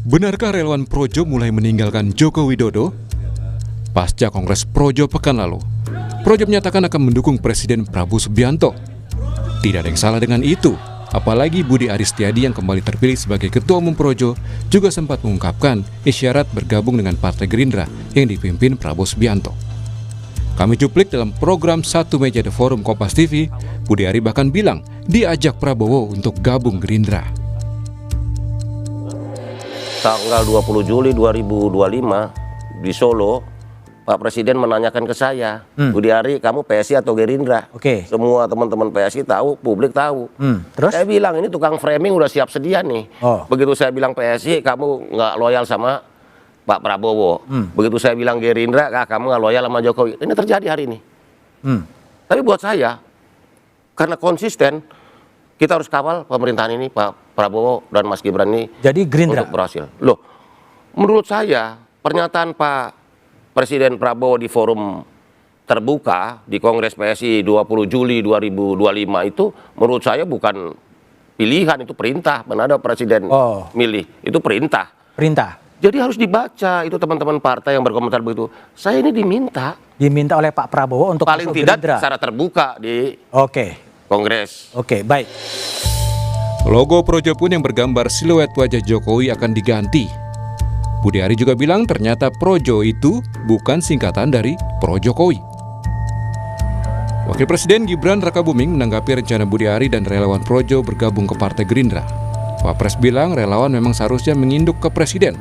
Benarkah relawan Projo mulai meninggalkan Joko Widodo? Pasca Kongres Projo pekan lalu, Projo menyatakan akan mendukung Presiden Prabowo Subianto. Tidak ada yang salah dengan itu, apalagi Budi Aris Setiadi yang kembali terpilih sebagai Ketua Umum Projo juga sempat mengungkapkan isyarat bergabung dengan Partai Gerindra yang dipimpin Prabowo Subianto. Kami cuplik dalam program Satu Meja The Forum Kompas TV, Budi Ari bahkan bilang diajak Prabowo untuk gabung Gerindra. Tanggal 20 Juli 2025 di Solo, Pak Presiden menanyakan ke saya, Budi Ari, kamu PSI atau Gerindra? Oke. Semua teman-teman PSI tahu, publik tahu. Terus? Saya bilang ini tukang framing udah siap sedia nih. Begitu saya bilang PSI, kamu nggak loyal sama Pak Prabowo. Begitu saya bilang Gerindra, kamu nggak loyal sama Jokowi. Ini terjadi hari ini. Tapi buat saya, karena konsisten, kita harus kawal pemerintahan ini, Pak Prabowo dan Mas Gibran ini. Jadi Gerindra untuk berhasil. Loh, menurut saya pernyataan Pak Presiden Prabowo di forum terbuka di Kongres PSI 20 Juli 2025 itu menurut saya bukan pilihan, itu perintah. Mana ada presiden milih, itu perintah. Perintah. Jadi harus dibaca itu teman-teman partai yang berkomentar begitu. Saya ini diminta oleh Pak Prabowo untuk paling masuk tidak Gerindra secara terbuka di Kongres. Oke, baik. Logo Projo pun yang bergambar siluet wajah Jokowi akan diganti. Budi Ari juga bilang ternyata Projo itu bukan singkatan dari Pro Jokowi. Wakil Presiden Gibran Rakabuming menanggapi rencana Budi Ari dan relawan Projo bergabung ke Partai Gerindra. Wapres bilang relawan memang seharusnya menginduk ke Presiden.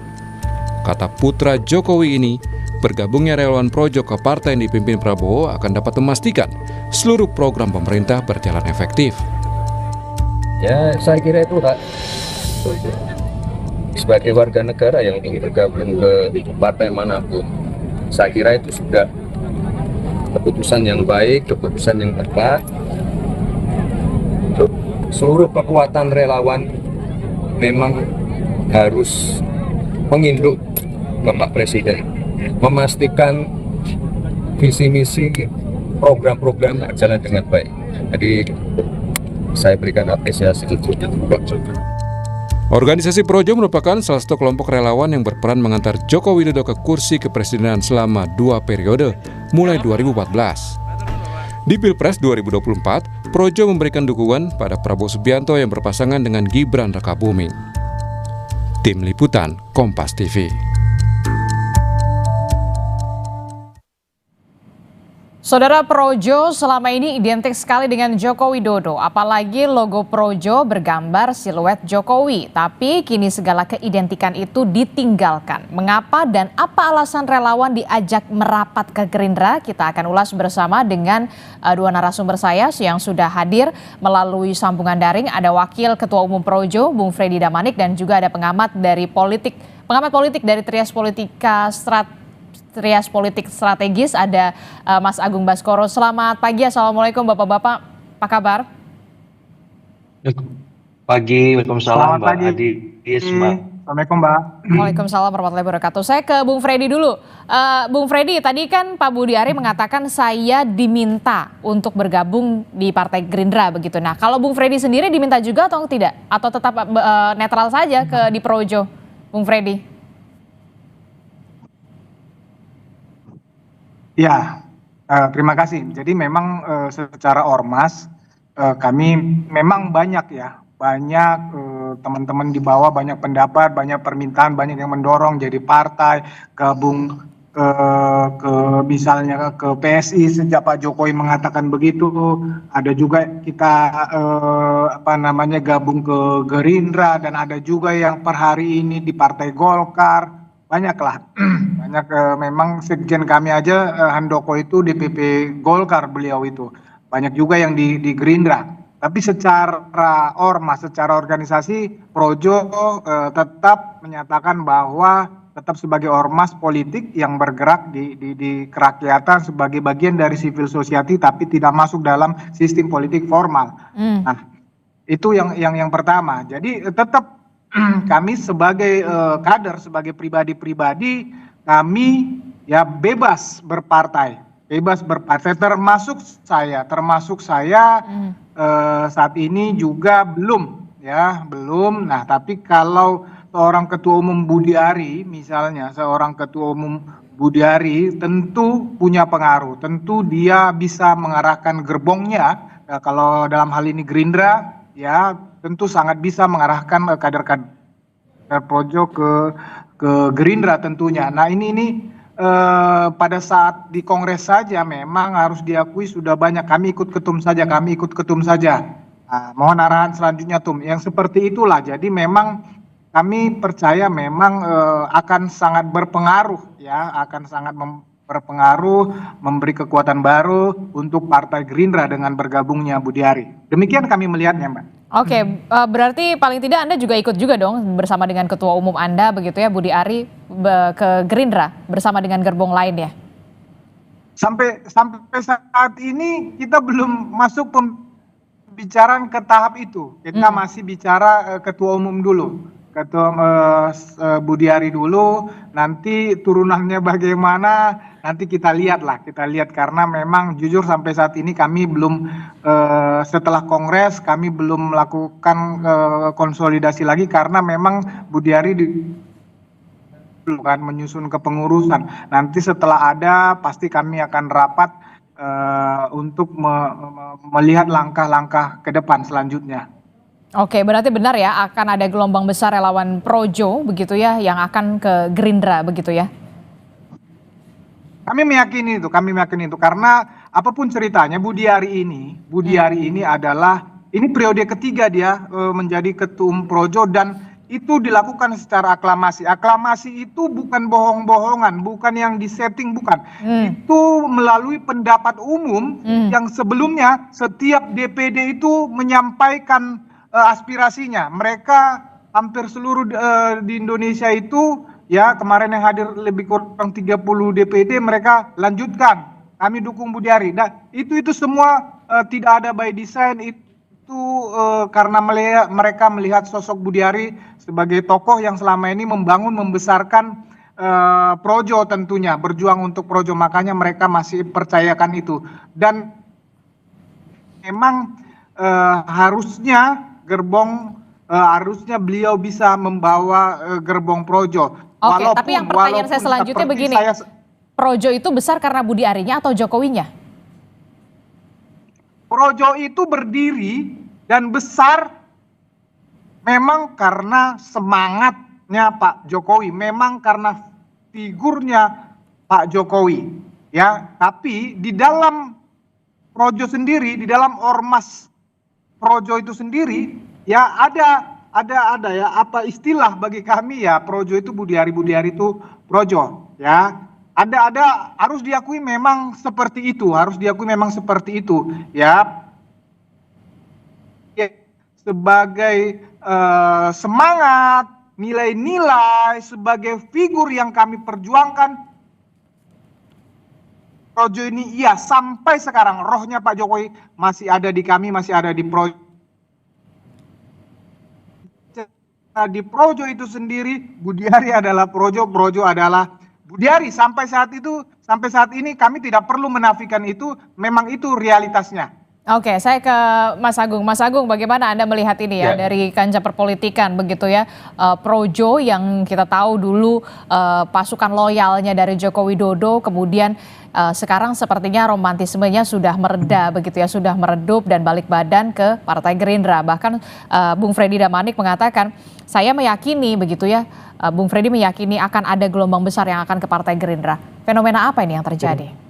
Kata putra Jokowi ini, bergabungnya relawan Projo ke partai yang dipimpin Prabowo akan dapat memastikan seluruh program pemerintah berjalan efektif. Ya, saya kira itu Kak, sebagai warga negara yang ingin bergabung ke partai manapun, saya kira itu sudah keputusan yang baik, keputusan yang tepat. Seluruh kekuatan relawan memang harus menginduk Bapak Presiden, memastikan visi misi program-program berjalan dengan baik. Jadi saya berikan apresiasi untuk Organisasi Projo merupakan salah satu kelompok relawan yang berperan mengantar Joko Widodo ke kursi kepresidenan selama 2 periode, mulai 2014. Di Pilpres 2024, Projo memberikan dukungan pada Prabowo Subianto yang berpasangan dengan Gibran Rakabuming. Tim Liputan Kompas TV. Saudara, Projo selama ini identik sekali dengan Joko Widodo, apalagi logo Projo bergambar siluet Jokowi. Tapi kini segala keidentikan itu ditinggalkan. Mengapa dan apa alasan relawan diajak merapat ke Gerindra? Kita akan ulas bersama dengan dua narasumber saya yang sudah hadir melalui sambungan daring. Ada Wakil Ketua Umum Projo, Bung Freddy Damanik, dan juga ada pengamat politik dari Trias Politik Strategis, ada Mas Agung Baskoro. Selamat pagi, assalamualaikum Bapak-Bapak, apa kabar? Pagi, waalaikumsalam Mbak Adi. Assalamualaikum Mbak. Waalaikumsalam warahmatullahi wabarakatuh. Saya ke Bung Freddy dulu. Bung Freddy, tadi kan Pak Budi Ari mengatakan saya diminta untuk bergabung di Partai Gerindra begitu. Nah, kalau Bung Freddy sendiri diminta juga atau tidak? Atau tetap netral saja di Projo, Bung Freddy? Ya, terima kasih. Jadi memang secara ormas kami memang banyak teman-teman di bawah, banyak pendapat, banyak permintaan, banyak yang mendorong jadi partai, gabung ke misalnya ke PSI sejak Pak Jokowi mengatakan begitu. Ada juga kita gabung ke Gerindra, dan ada juga yang per hari ini di Partai Golkar. Banyaklah, memang sekjen kami aja Handoko itu DPP Golkar, beliau itu banyak juga yang di Gerindra. Tapi secara ormas, secara organisasi, Projo tetap menyatakan bahwa tetap sebagai ormas politik yang bergerak di kerakyatan sebagai bagian dari civil society, tapi tidak masuk dalam sistem politik formal. Nah, itu yang pertama. Jadi tetap kami sebagai kader, sebagai pribadi-pribadi, kami ya bebas berpartai, termasuk saya saat ini juga belum. Nah, tapi kalau seorang ketua umum Budi Ari misalnya, seorang ketua umum Budi Ari tentu punya pengaruh, tentu dia bisa mengarahkan gerbongnya. Kalau dalam hal ini Gerindra, ya tentu sangat bisa mengarahkan kader-kader Projo ke Gerindra tentunya. Nah ini pada saat di Kongres saja memang harus diakui sudah banyak. Kami ikut ketum saja, kami ikut ketum saja. Nah, mohon arahan selanjutnya Tum. Yang seperti itulah. Jadi memang kami percaya memang akan sangat berpengaruh ya, akan sangat berpengaruh, memberi kekuatan baru untuk Partai Gerindra dengan bergabungnya Budi Ari. Demikian kami melihatnya, Mbak. Oke, berarti paling tidak Anda juga ikut juga dong bersama dengan Ketua Umum Anda begitu ya, Budi Ari ke Gerindra bersama dengan gerbong lain ya? Sampai saat ini kita belum masuk pembicaraan ke tahap itu. Kita masih bicara Ketua Umum dulu. Ketua Budi Ari dulu, nanti turunannya bagaimana, nanti kita lihat karena memang jujur sampai saat ini kami belum setelah Kongres kami belum melakukan konsolidasi lagi karena memang Budi Ari kan menyusun kepengurusan. Nanti setelah ada pasti kami akan rapat untuk melihat langkah-langkah ke depan selanjutnya. Oke, berarti benar ya akan ada gelombang besar relawan Projo begitu ya yang akan ke Gerindra begitu ya? Kami meyakini itu karena apapun ceritanya Budi Ari ini adalah ini periode ketiga dia menjadi ketum Projo dan itu dilakukan secara aklamasi. Aklamasi itu bukan bohong-bohongan, bukan yang disetting, bukan. Itu melalui pendapat umum yang sebelumnya setiap DPD itu menyampaikan aspirasinya. Mereka hampir seluruh di Indonesia itu ya kemarin yang hadir lebih kurang 30 DPD mereka lanjutkan. Kami dukung Budi Ari. Nah, itu semua tidak ada by design itu karena mereka melihat sosok Budi Ari sebagai tokoh yang selama ini membangun membesarkan Projo tentunya, berjuang untuk Projo, makanya mereka masih percayakan itu. Dan memang harusnya beliau bisa membawa gerbong Projo. Oke, tapi yang pertanyaan saya selanjutnya begini, Projo itu besar karena Budi Arinya atau Jokowinya? Projo itu berdiri dan besar memang karena semangatnya Pak Jokowi, memang karena figurnya Pak Jokowi, ya. Tapi di dalam Projo sendiri, di dalam ormas Projo itu sendiri ya ada ya apa istilah bagi kami ya Projo itu Budi Ari itu Projo ya. Ada harus diakui memang seperti itu, ya. Sebagai semangat, nilai-nilai, sebagai figur yang kami perjuangkan Projo ini iya sampai sekarang rohnya Pak Jokowi masih ada di kami, masih ada di Projo. Di Projo itu sendiri Budi Ari adalah Projo adalah Budi Ari. Sampai saat ini kami tidak perlu menafikan itu, memang itu realitasnya. Oke, saya ke Mas Agung. Mas Agung, bagaimana Anda melihat ini ya dari kancah perpolitikan begitu ya, Projo yang kita tahu dulu pasukan loyalnya dari Joko Widodo, kemudian sekarang sepertinya romantismenya sudah mereda begitu ya, sudah meredup dan balik badan ke Partai Gerindra. Bahkan Bung Freddy Damanik mengatakan, saya meyakini begitu ya, Bung Freddy meyakini akan ada gelombang besar yang akan ke Partai Gerindra. Fenomena apa ini yang terjadi?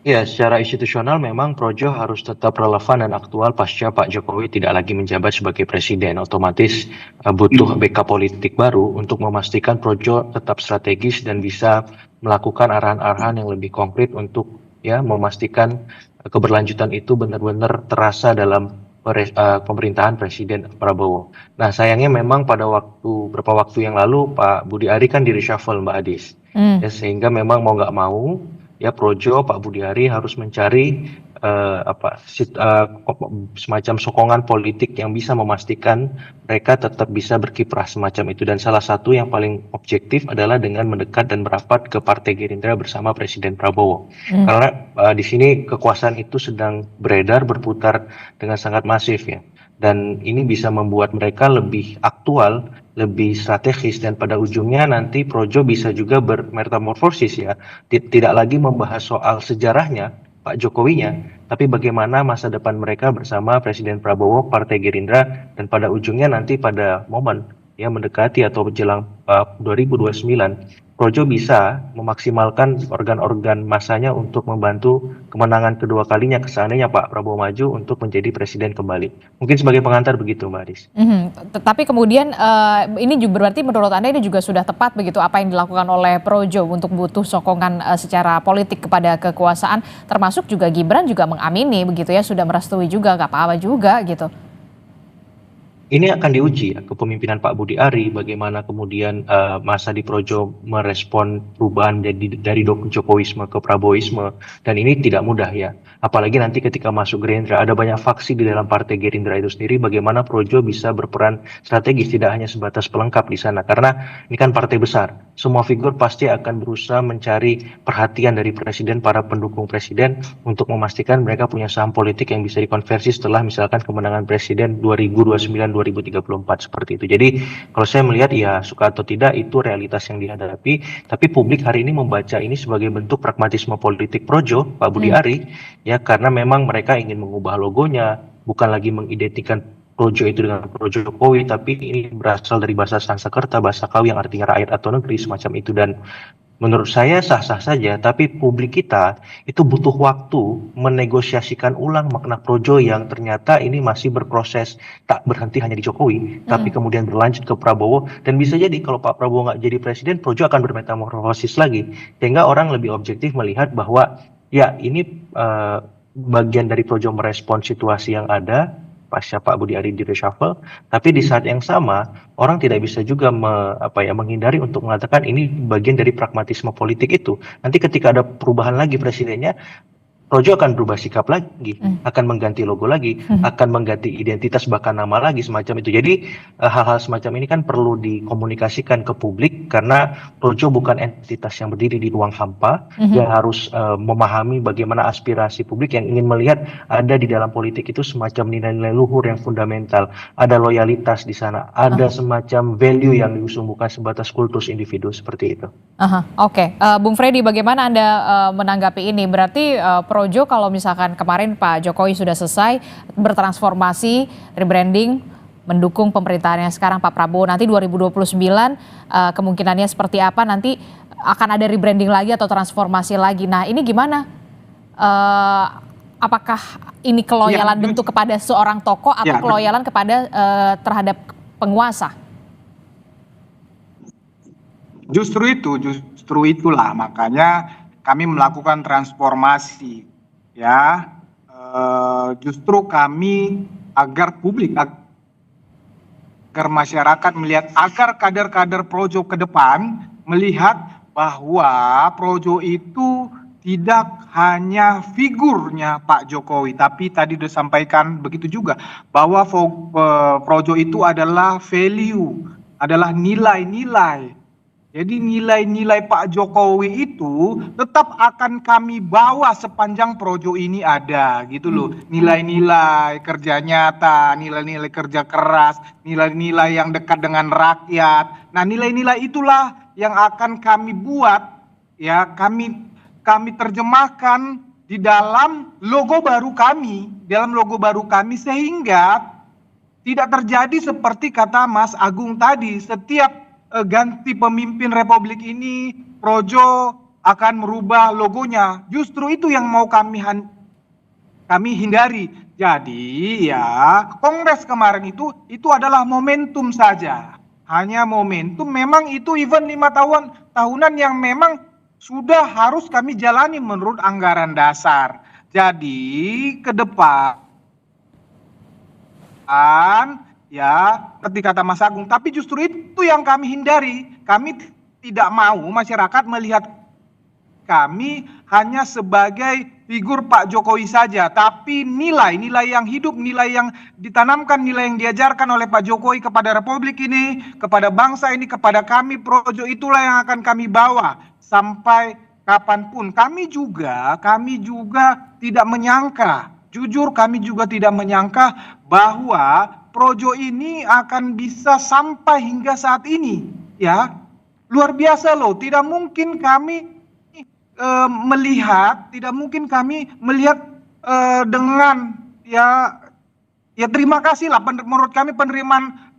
Ya, secara institusional memang Projo harus tetap relevan dan aktual pasca Pak Jokowi tidak lagi menjabat sebagai presiden. Otomatis butuh backup politik baru untuk memastikan Projo tetap strategis dan bisa melakukan arahan-arahan yang lebih konkret untuk ya memastikan keberlanjutan itu benar-benar terasa dalam pemerintahan Presiden Prabowo. Nah, sayangnya memang pada beberapa waktu yang lalu Pak Budi Ari kan di reshuffle Mbak Adis. Ya, sehingga memang mau nggak mau ya Projo, Pak Budi Ari harus mencari semacam sokongan politik yang bisa memastikan mereka tetap bisa berkiprah semacam itu. Dan salah satu yang paling objektif adalah dengan mendekat dan merapat ke Partai Gerindra bersama Presiden Prabowo. Karena di sini kekuasaan itu sedang beredar, berputar dengan sangat masif ya. Dan ini bisa membuat mereka lebih aktual lebih strategis, dan pada ujungnya nanti Projo bisa juga bermetamorfosis ya, tidak lagi membahas soal sejarahnya Pak Jokowinya, tapi bagaimana masa depan mereka bersama Presiden Prabowo, Partai Gerindra, dan pada ujungnya nanti pada momen ya mendekati atau menjelang 2029, Projo bisa memaksimalkan organ-organ masanya untuk membantu kemenangan kedua kalinya seandainya Pak Prabowo maju untuk menjadi presiden kembali. Mungkin sebagai pengantar begitu, Mbak Aris. Tapi kemudian ini juga berarti menurut Anda ini juga sudah tepat begitu apa yang dilakukan oleh Projo untuk butuh sokongan secara politik kepada kekuasaan, termasuk juga Gibran juga mengamini begitu ya, sudah merestui juga, nggak apa-apa juga gitu. Ini akan diuji ya, kepemimpinan Pak Budi Ari, bagaimana kemudian masa di Projo merespon perubahan dari Jokowisme ke Prabowisme, dan ini tidak mudah ya. Apalagi nanti ketika masuk Gerindra, ada banyak faksi di dalam Partai Gerindra itu sendiri, bagaimana Projo bisa berperan strategis, tidak hanya sebatas pelengkap di sana. Karena ini kan partai besar, semua figur pasti akan berusaha mencari perhatian dari Presiden, para pendukung Presiden, untuk memastikan mereka punya saham politik yang bisa dikonversi setelah misalkan kemenangan Presiden 2029-2034 seperti itu. Jadi kalau saya melihat ya suka atau tidak itu realitas yang dihadapi, tapi publik hari ini membaca ini sebagai bentuk pragmatisme politik Projo, Pak Budi Ari, ya karena memang mereka ingin mengubah logonya, bukan lagi mengidentikan Projo itu dengan Projo Jokowi, tapi ini berasal dari bahasa Sanskerta, bahasa Kawi yang artinya rakyat atau negeri semacam itu, dan menurut saya sah-sah saja, tapi publik kita itu butuh waktu menegosiasikan ulang makna Projo yang ternyata ini masih berproses, tak berhenti hanya di Jokowi, tapi kemudian berlanjut ke Prabowo, dan bisa jadi kalau Pak Prabowo nggak jadi presiden, Projo akan bermetamorfosis lagi, sehingga orang lebih objektif melihat bahwa ya ini bagian dari Projo merespon situasi yang ada pasca Pak Budi Ari di reshuffle, tapi di saat yang sama orang tidak bisa juga menghindari untuk mengatakan ini bagian dari pragmatisme politik itu. Nanti ketika ada perubahan lagi presidennya, Projo akan berubah sikap lagi, akan mengganti logo lagi, akan mengganti identitas bahkan nama lagi semacam itu. Jadi hal-hal semacam ini kan perlu dikomunikasikan ke publik karena Projo bukan entitas yang berdiri di ruang hampa. Dia harus memahami bagaimana aspirasi publik yang ingin melihat ada di dalam politik itu semacam nilai-nilai luhur yang fundamental, ada loyalitas di sana, ada semacam value yang diusung bukan sebatas kultus individu seperti itu. Oke. Bung Freddy, bagaimana Anda menanggapi ini? Berarti Projo kalau misalkan kemarin Pak Jokowi sudah selesai bertransformasi, rebranding, mendukung pemerintahannya sekarang Pak Prabowo, nanti 2029 kemungkinannya seperti apa, nanti akan ada rebranding lagi atau transformasi lagi. Nah ini gimana? Apakah ini keloyalan bentuk kepada seorang tokoh atau keloyalan kepada terhadap penguasa? Justru itulah makanya kami melakukan transformasi. Ya, justru kami agar publik, agar masyarakat melihat, agar kader-kader Projo ke depan melihat bahwa Projo itu tidak hanya figurnya Pak Jokowi, tapi tadi sudah sampaikan begitu juga bahwa Projo itu adalah value, adalah nilai-nilai. Jadi nilai-nilai Pak Jokowi itu tetap akan kami bawa sepanjang Projo ini ada gitu loh. Nilai-nilai kerja nyata, nilai-nilai kerja keras, nilai-nilai yang dekat dengan rakyat. Nah nilai-nilai itulah yang akan kami buat, ya kami terjemahkan di dalam logo baru kami, sehingga tidak terjadi seperti kata Mas Agung tadi, setiap ganti pemimpin Republik ini Projo akan merubah logonya. Justru itu yang mau kami hindari. Jadi ya Kongres kemarin itu adalah momentum saja, hanya momentum. Memang itu event 5 tahunan yang memang sudah harus kami jalani menurut anggaran dasar. Jadi ke depan ya, seperti kata Mas Agung, tapi justru itu yang kami hindari. Kami tidak mau masyarakat melihat kami hanya sebagai figur Pak Jokowi saja, tapi nilai-nilai yang hidup, nilai yang ditanamkan, nilai yang diajarkan oleh Pak Jokowi kepada Republik ini, kepada bangsa ini, kepada kami Projo, itulah yang akan kami bawa sampai kapanpun. Kami juga tidak menyangka, jujur kami juga tidak menyangka bahwa Projo ini akan bisa sampai hingga saat ini, ya. Luar biasa loh, tidak mungkin kami tidak mungkin kami melihat dengan ya terima kasih lah, menurut kami penerimaan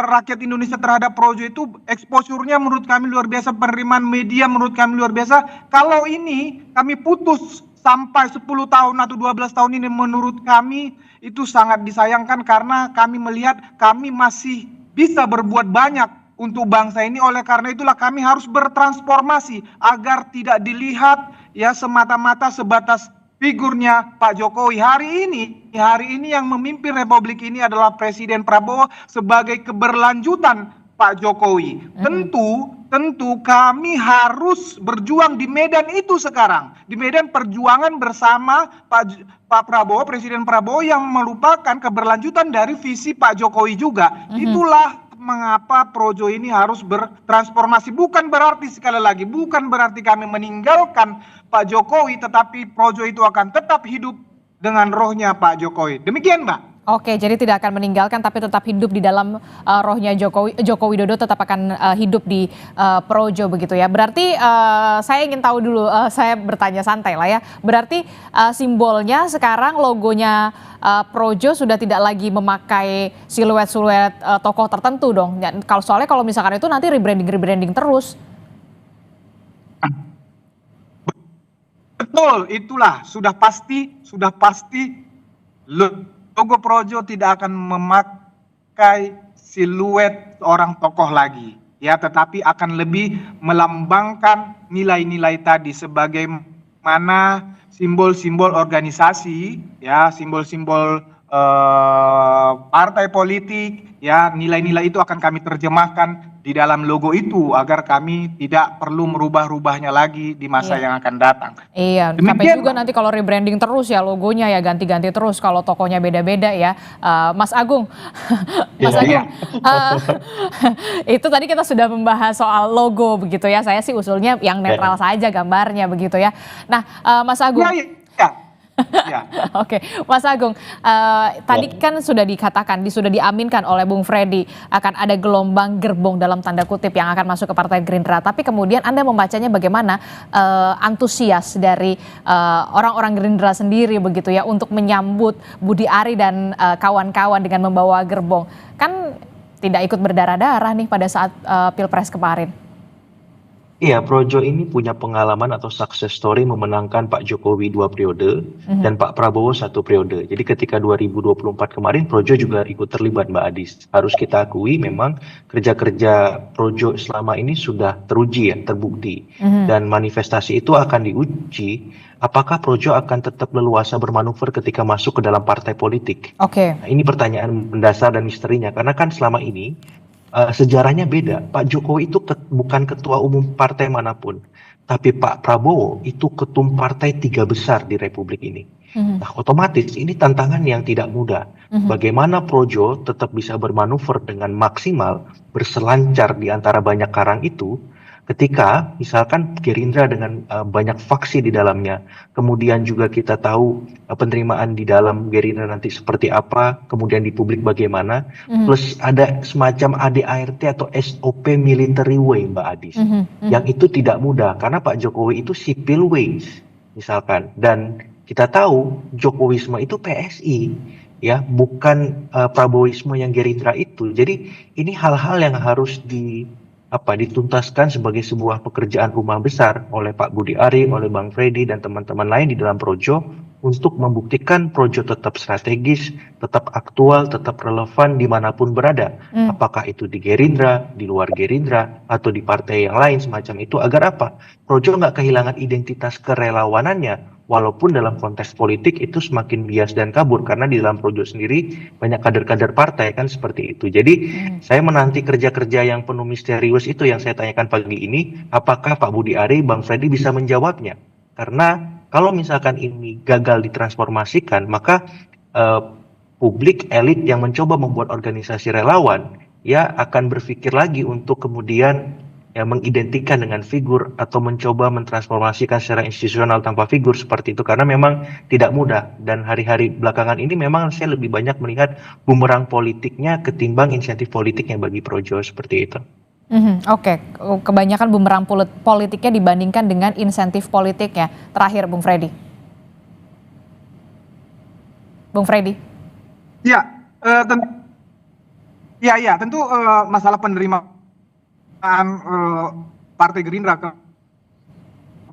rakyat Indonesia terhadap Projo itu exposure-nya menurut kami luar biasa, penerimaan media menurut kami luar biasa. Kalau ini kami putus sampai 10 tahun atau 12 tahun ini, menurut kami itu sangat disayangkan, karena kami melihat kami masih bisa berbuat banyak untuk bangsa ini. Oleh karena itulah kami harus bertransformasi agar tidak dilihat ya semata-mata sebatas figurnya Pak Jokowi. Hari ini yang memimpin Republik ini adalah Presiden Prabowo sebagai keberlanjutan Pak Jokowi. Tentu kami harus berjuang di medan itu sekarang, di medan perjuangan bersama Pak Prabowo, Presiden Prabowo, yang merupakan keberlanjutan dari visi Pak Jokowi juga. Itulah mengapa Projo ini harus bertransformasi. Bukan berarti, sekali lagi, bukan berarti kami meninggalkan Pak Jokowi, tetapi Projo itu akan tetap hidup dengan rohnya Pak Jokowi. Demikian, Mbak. Oke, jadi tidak akan meninggalkan tapi tetap hidup di dalam rohnya Joko Widodo, tetap akan hidup di Projo begitu ya. Berarti saya ingin tahu dulu, saya bertanya santai lah ya. Berarti simbolnya sekarang, logonya Projo sudah tidak lagi memakai siluet-siluet tokoh tertentu dong. Soalnya kalau misalkan itu nanti rebranding terus. Betul, itulah sudah pasti logo Projo tidak akan memakai siluet orang tokoh lagi, ya, tetapi akan lebih melambangkan nilai-nilai tadi sebagaimana simbol-simbol organisasi, ya, simbol-simbol partai politik, ya, nilai-nilai itu akan kami terjemahkan di dalam logo itu agar kami tidak perlu merubah-rubahnya lagi di masa yang akan datang. Iya, sampai juga nanti kalau rebranding terus ya logonya ya ganti-ganti terus kalau tokonya beda-beda ya. Mas Agung, Mas Agung, itu tadi kita sudah membahas soal logo begitu ya. Saya sih usulnya yang netral saja gambarnya begitu ya. Nah, Mas Agung. Ya. Oke, Mas Agung, tadi kan sudah dikatakan, sudah diaminkan oleh Bung Freddy akan ada gelombang gerbong dalam tanda kutip yang akan masuk ke Partai Gerindra. Tapi kemudian Anda membacanya bagaimana antusias dari orang-orang Gerindra sendiri begitu ya untuk menyambut Budi Ari dan kawan-kawan dengan membawa gerbong. Kan tidak ikut berdarah-darah nih pada saat Pilpres kemarin. Iya, Projo ini punya pengalaman atau success story memenangkan Pak Jokowi 2 periode dan Pak Prabowo 1 periode. Jadi ketika 2024 kemarin Projo juga ikut terlibat, Mbak Adis. Harus kita akui memang kerja-kerja Projo selama ini sudah teruji ya, terbukti. Dan manifestasi itu akan diuji apakah Projo akan tetap leluasa bermanuver ketika masuk ke dalam partai politik. Nah, ini pertanyaan mendasar dan misterinya, karena kan selama ini sejarahnya beda. Pak Jokowi itu bukan ketua umum partai manapun, tapi Pak Prabowo itu ketum partai 3 besar di Republik ini. Nah, otomatis ini tantangan yang tidak mudah. Bagaimana Projo tetap bisa bermanuver dengan maksimal, berselancar di antara banyak karang itu, ketika misalkan Gerindra dengan banyak faksi di dalamnya, kemudian juga kita tahu penerimaan di dalam Gerindra nanti seperti apa, kemudian di publik bagaimana, plus ada semacam ADART atau SOP military way, Mbak Adis, yang itu tidak mudah karena Pak Jokowi itu civil ways misalkan, dan kita tahu Jokowisme itu PSI, ya, bukan Prabowisme yang Gerindra itu. Jadi ini hal-hal yang harus dituntaskan sebagai sebuah pekerjaan rumah besar oleh Pak Budi Ari, oleh Bang Freddy dan teman-teman lain di dalam Projo untuk membuktikan Projo tetap strategis, tetap aktual, tetap relevan dimanapun berada. Apakah itu di Gerindra, di luar Gerindra, atau di partai yang lain semacam itu, agar apa? Projo nggak kehilangan identitas kerelawanannya. Walaupun dalam konteks politik itu semakin bias dan kabur, karena di dalam Projo sendiri banyak kader-kader partai kan seperti itu. Jadi saya menanti kerja-kerja yang penuh misterius itu yang saya tanyakan pagi ini, apakah Pak Budi Ari, Bang Freddy bisa menjawabnya? Karena kalau misalkan ini gagal ditransformasikan, maka publik elit yang mencoba membuat organisasi relawan ya akan berpikir lagi untuk kemudian yang mengidentikan dengan figur atau mencoba mentransformasikan secara institusional tanpa figur seperti itu, karena memang tidak mudah, dan hari-hari belakangan ini memang saya lebih banyak melihat bumerang politiknya ketimbang insentif politiknya bagi Projo seperti itu. Oke, kebanyakan bumerang politiknya dibandingkan dengan insentif politiknya. Terakhir, Bung Freddy. Bung Freddy. Ya, tentu masalah penerimaan Partai Gerindra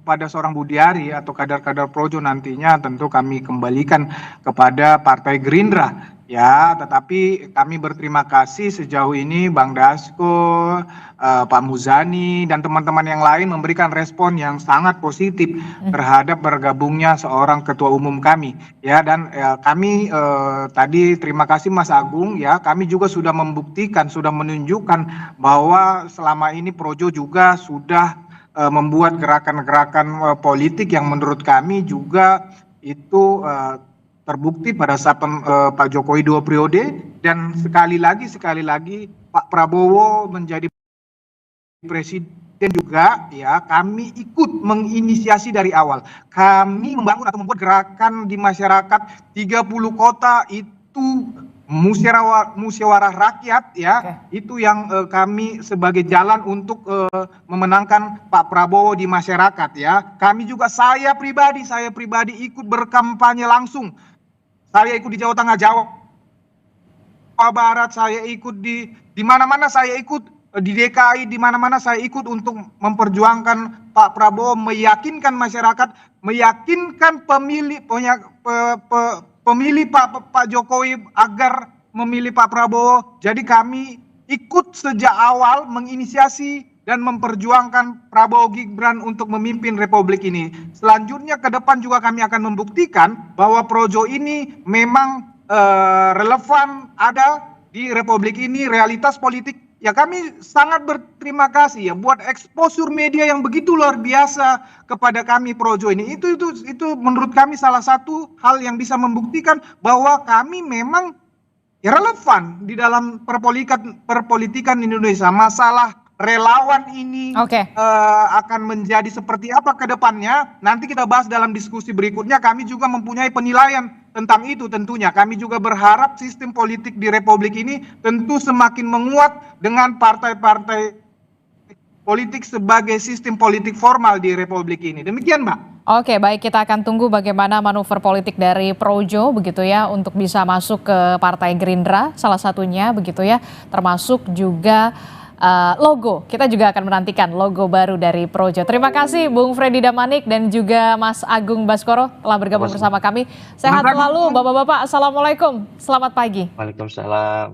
kepada seorang Budiari atau kader-kader Projo nantinya tentu kami kembalikan kepada Partai Gerindra ya, tetapi kami berterima kasih sejauh ini Bang Dasko, Pak Muzani dan teman-teman yang lain memberikan respon yang sangat positif terhadap bergabungnya seorang ketua umum kami ya, dan kami tadi terima kasih Mas Agung ya, kami juga sudah membuktikan, sudah menunjukkan bahwa selama ini Projo juga sudah membuat gerakan-gerakan politik yang menurut kami juga itu terbukti pada saat Pak Jokowi 2 periode, dan sekali lagi Pak Prabowo menjadi presiden juga ya, kami ikut menginisiasi dari awal. Kami membangun atau membuat gerakan di masyarakat 30 kota itu musyawarah rakyat ya, itu yang kami sebagai jalan untuk memenangkan Pak Prabowo di masyarakat ya. Kami juga saya pribadi ikut berkampanye langsung. Saya ikut di Jawa Tengah, Jawa Barat, saya ikut di mana-mana, saya ikut di DKI, di mana-mana saya ikut untuk memperjuangkan Pak Prabowo, meyakinkan masyarakat, meyakinkan pemilih Pak Jokowi agar memilih Pak Prabowo. Jadi kami ikut sejak awal menginisiasi dan memperjuangkan Prabowo Gibran untuk memimpin Republik ini. Selanjutnya ke depan juga kami akan membuktikan bahwa Projo ini memang relevan ada di Republik ini, realitas politik. Ya kami sangat berterima kasih ya buat exposure media yang begitu luar biasa kepada kami Projo ini. Itu menurut kami salah satu hal yang bisa membuktikan bahwa kami memang ya relevan di dalam perpolitikan Indonesia. Masalah relawan ini akan menjadi seperti apa ke depannya, nanti kita bahas dalam diskusi berikutnya. Kami juga mempunyai penilaian tentang itu tentunya. Kami juga berharap sistem politik di Republik ini tentu semakin menguat dengan partai-partai politik sebagai sistem politik formal di Republik ini. Demikian, Mbak. Oke, baik, kita akan tunggu bagaimana manuver politik dari Projo begitu ya untuk bisa masuk ke Partai Gerindra salah satunya begitu ya, termasuk juga logo. Kita juga akan menantikan logo baru dari Projo. Terima kasih Bung Freddy Damanik dan juga Mas Agung Baskoro telah bergabung bersama kami. Sehat selalu Bapak-bapak. Assalamualaikum. Selamat pagi. Waalaikumsalam.